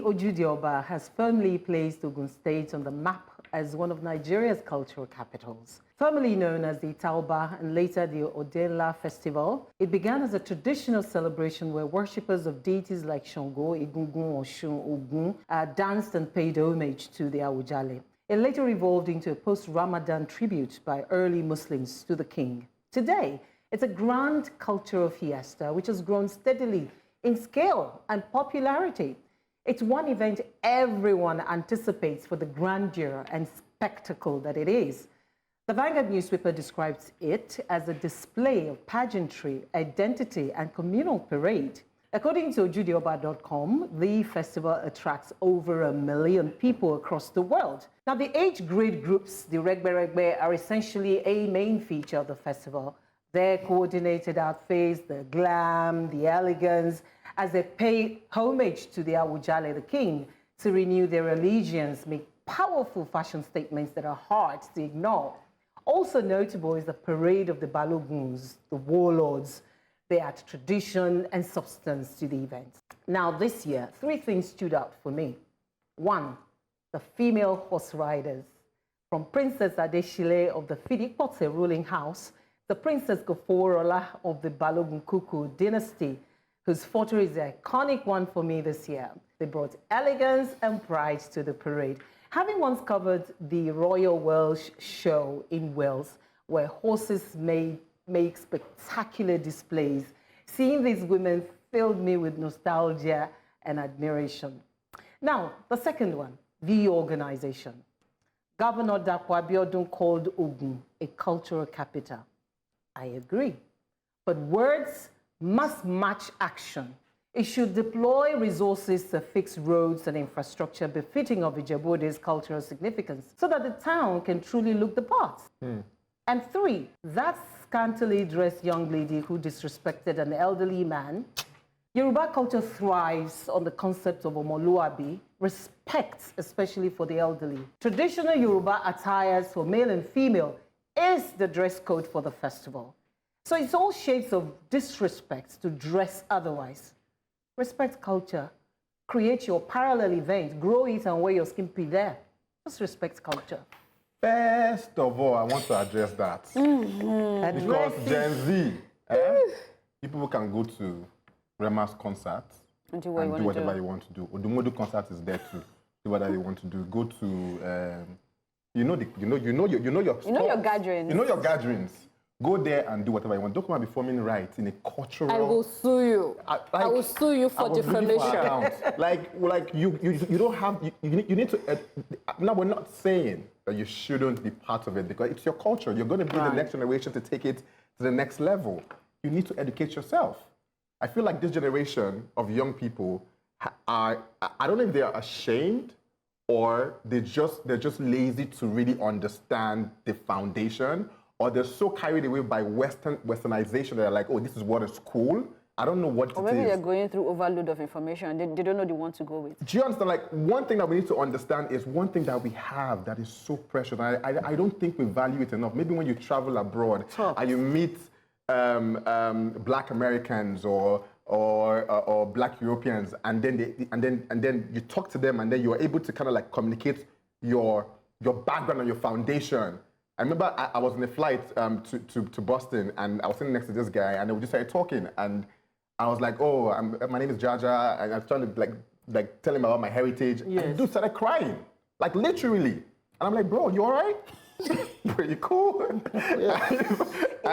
Ojude Oba has firmly placed Ogun State on the map as one of Nigeria's cultural capitals. Formerly known as the Tauba and later the Odela Festival, it began as a traditional celebration where worshippers of deities like Shango, Egungun, Oshun, Ogun danced and paid homage to the Awujale. It later evolved into a post-Ramadan tribute by early Muslims to the king. Today, it's a grand cultural fiesta which has grown steadily in scale and popularity. It's one event everyone anticipates for the grandeur and spectacle that it is. The Vanguard newspaper describes it as a display of pageantry, identity, and communal parade. According to OjudeOba.com, the festival attracts over 1 million people across the world. Now, the age grade groups, the Regberegbe, are essentially a main feature of the festival. Their coordinated outfits, the glam, the elegance, as they pay homage to the Awujale, the king, to renew their allegiance, make powerful fashion statements that are hard to ignore. Also notable is the parade of the Baloguns, the warlords. They add tradition and substance to the event. Now this year, 3 things stood out for me. 1, the female horse riders. From Princess Adesile of the Fidikpote ruling house, the Princess Kofoworola of the Balogun Kuku dynasty, whose photo is the iconic one for me this year. They brought elegance and pride to the parade. Having once covered the Royal Welsh Show in Wales, where horses make spectacular displays, seeing these women filled me with nostalgia and admiration. Now, the second one, the organization. Governor Dapo Abiodun called Ogun a cultural capital. I agree, but words must match action. It should deploy resources to fix roads and infrastructure befitting of Ijebu Ode's cultural significance so that the town can truly look the part. And 3, that scantily dressed young lady who disrespected an elderly man. Yoruba culture thrives on the concept of omoluabi, respect, especially for the elderly. Traditional Yoruba attires for male and female is the dress code for the festival. So it's all shades of disrespect to dress otherwise. Respect culture. Create your parallel event. Grow it and wear your skimpy there. Just respect culture. First of all, I want to address that. Because Gen Z, people can go to Rema's concert and do whatever you want to do. Odumodu concert is there too. Do whatever you want to do. Go to you know your gatherings. You know your gatherings. Go there and do whatever you want. Don't come and be forming rights in a cultural. I will sue you. I will sue you for defamation. like you don't have you need to. Now we're not saying that you shouldn't be part of it because it's your culture. You're going to be the next generation to take it to the next level. You need to educate yourself. I feel like this generation of young people are. I don't know if they are ashamed or they're just lazy to really understand the foundation. Or they're so carried away by westernization that they're like, oh, this is what is cool. I don't know what it is. Or maybe they're going through overload of information and they don't know the one to go with. Do you understand? Like, one thing that we need to understand is one thing that we have that is so precious. And I don't think we value it enough. Maybe when you travel abroad and you meet Black Americans or Black Europeans, and then you talk to them, and then you are able to kind of like communicate your background and your foundation. I remember I was on a flight to Boston, and I was sitting next to this guy, and we just started talking, and I was like, "Oh, my name is Jaja," and I was trying to like tell him about my heritage. Yes. And the dude started crying, like literally, and I'm like, "Bro, you all right? Pretty cool." And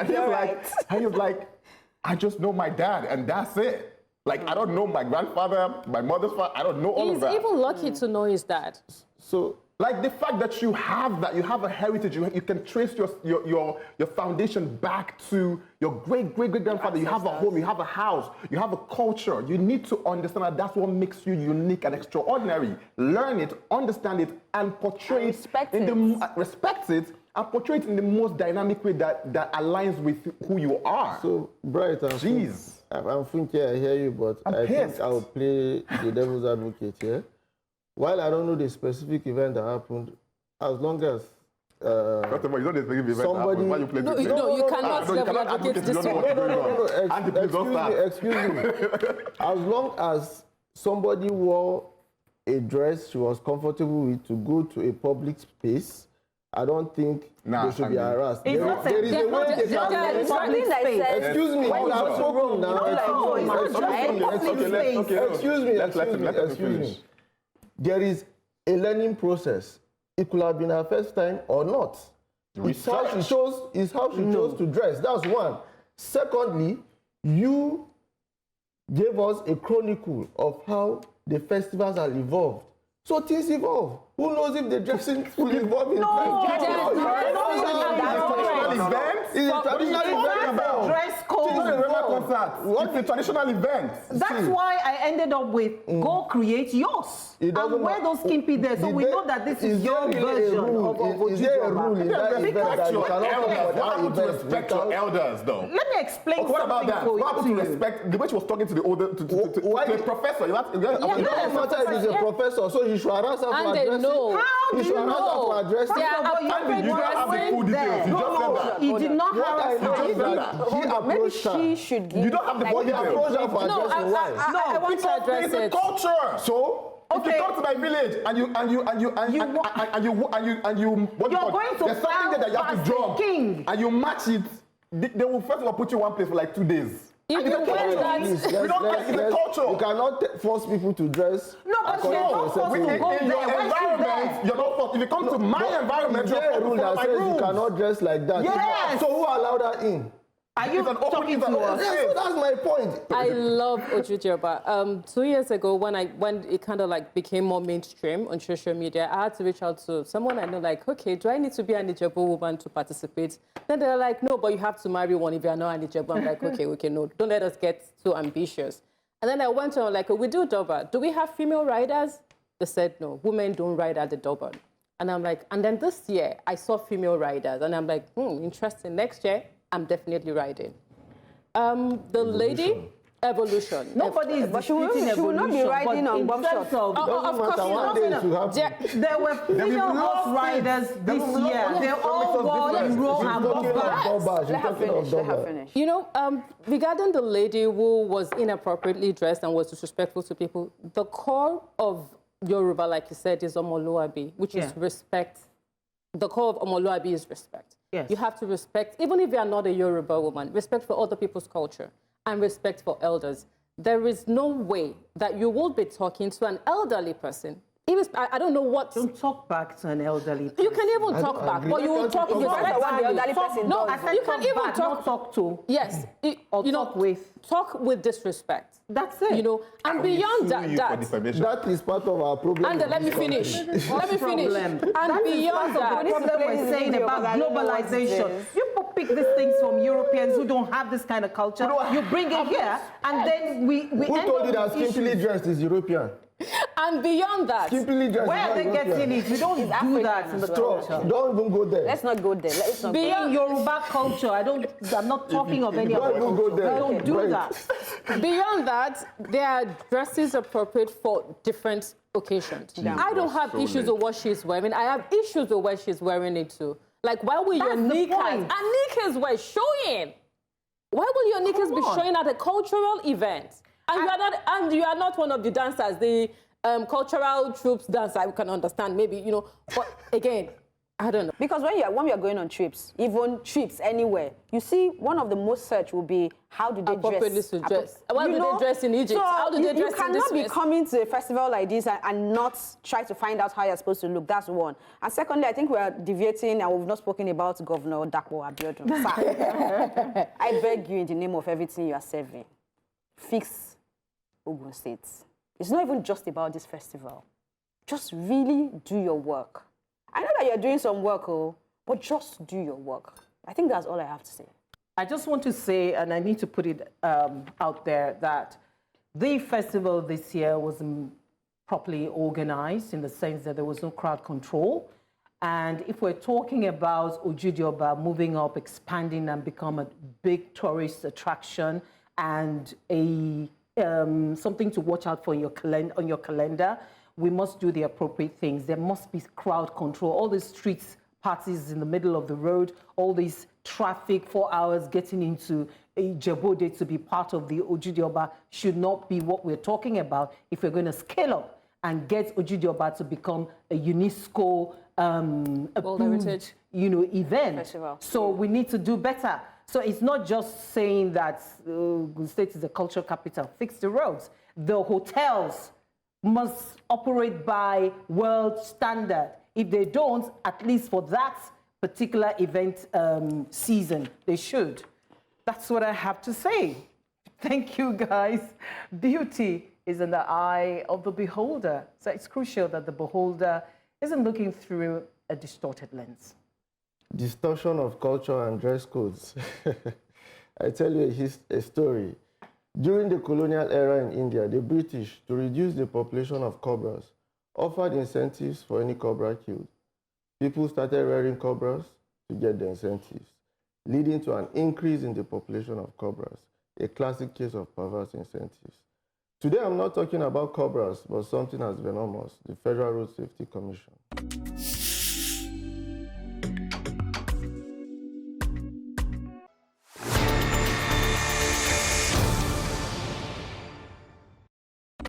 he was like, "I just know my dad, and that's it. Like I don't know my grandfather, my mother's father. I don't know all of that." He's even lucky to know his dad. So. Like the fact that you have that, you have a heritage, you can trace your foundation back to your great-great-great-grandfather. You have a home, you have a house, you have a culture. You need to understand that that's what makes you unique and extraordinary. Learn it, understand it, and portray it. Respect it and portray it in the most dynamic way that aligns with who you are. So, Bright, jeez. I'm thinking I hear you, but I think I'll play the devil's advocate here. While I don't know the specific event that happened, as long as First of all, you know the specific event somebody... Why you play no, you cannot advocate this one. Excuse me. As long as somebody wore a dress she was comfortable with to go to a public space, I don't think they should be harassed. There is a way they can. Excuse me, you have spoken now. Excuse me. There is a learning process. It could have been her first time or not. It's how she chose to dress. That's one. Secondly, you gave us a chronicle of how the festivals are evolved. So things evolve. Who knows if the dressing will evolve in It's a traditional event. Dress code. It's a traditional event. That's why I ended up with go create yours and wear those skimpy there, so we know that this is your version of Ojude Oba. Respect your elders. What happened to respect your elders, though? Let me explain something. What about that? What happened to respect the way she was talking to the older to the professor? It doesn't matter if he's a professor, so he should harass her for addressing. How do you know? You don't have the full details. You just said that. He did not harass her. He approached her. She should give. You don't have the full details. He approached her for addressing. Why? I want to address it. It's a culture. So. If you come to my village and you what do you call it? There's something there that you have to drum and you match it, they will first of all put you in one place for like 2 days. You don't it's a culture. You cannot force people to dress. No, but you're not forced to go in your environment, you're not forced. If you come to my environment, you're a rule that says you cannot dress like that. Yes. So who allowed her in? Are you talking to us? So that's my point. I love Ojude Oba. 2 years ago, when it kind of like became more mainstream on social media, I had to reach out to someone I know, like, okay, do I need to be an Ijebu woman to participate? Then they're like, no, but you have to marry one if you're not an Ijebu. I'm like, okay, no, don't let us get too ambitious. And then I went on, like, we do Doba. Do we have female riders? They said, no, women don't ride at the Doba. And I'm like, and then this year, I saw female riders. And I'm like, interesting. Next year, I'm definitely riding. The lady, evolution. Nobody is disputing evolution. She will not be riding on bomb shots. Of course, there were female horse riders this year. They all wore in row and bomba. You know, regarding the lady who was inappropriately dressed and was disrespectful to people, the core of Yoruba, like you said, is Omoluabi, which is respect. The core of Omoluabi is respect. Yes. You have to respect, even if you are not a Yoruba woman, respect for other people's culture and respect for elders. There is no way that you will be talking to an elderly person. Even, I don't know what... Don't talk back to an elderly person. You can even talk back, but you will talk with respect. No, you can even talk to. Yes. Talk with disrespect. That's it. You know, and beyond that that is part of our problem. And let me finish. And beyond that, what we're saying about globalization. You pick these things from Europeans who don't have this kind of culture. You bring it here, and then we Who told you that simply dressed is European? And beyond that, where are they getting it? We don't do that in the culture. Don't even go there. Let's not go there. Let's not beyond Yoruba culture, I'm not talking of any other culture. Go there. We don't do that. Beyond that, there are dresses appropriate for different occasions. I don't have issues with what she's wearing. I have issues with where she's wearing it to. Like, why will your knickers? And knickers were showing. Why will your knickers be showing at a cultural event? And you are not one of the dancers, the cultural troops dancer. I can understand, maybe, you know. But again, I don't know. Because when we are going on trips, even trips anywhere, you see one of the most searched will be how do they dress? How do they dress in Egypt? So how do they dress in this You cannot be coming to a festival like this and not try to find out how you're supposed to look. That's one. And secondly, I think we are deviating and we've not spoken about Governor Dapo Abiodun. I beg you in the name of everything you are serving, fix Ogun State. It's not even just about this festival. Just really do your work. I know that you're doing some work, but just do your work. I think that's all I have to say. I just want to say, and I need to put it out there, that the festival this year was properly organized in the sense that there was no crowd control. And if we're talking about Ojude Oba moving up, expanding and become a big tourist attraction and something to watch out for on your calendar, we must do the appropriate things. There must be crowd control. All these streets parties in the middle of the road, all these traffic, 4 hours getting into Ijebu Ode to be part of the Ojude Oba should not be what we're talking about if we're going to scale up and get Ojude Oba to become a UNESCO approved, event. Festival. So we need to do better. So it's not just saying that Ogun State is a cultural capital. Fix the roads. The hotels must operate by world standard. If they don't, at least for that particular event season, they should. That's what I have to say. Thank you, guys. Beauty is in the eye of the beholder. So it's crucial that the beholder isn't looking through a distorted lens. Distortion of culture and dress codes. I tell you a story. During the colonial era in India, the British, to reduce the population of cobras, offered incentives for any cobra killed. People started rearing cobras to get the incentives, leading to an increase in the population of cobras, a classic case of perverse incentives. Today, I'm not talking about cobras, but something as venomous, the Federal Road Safety Commission.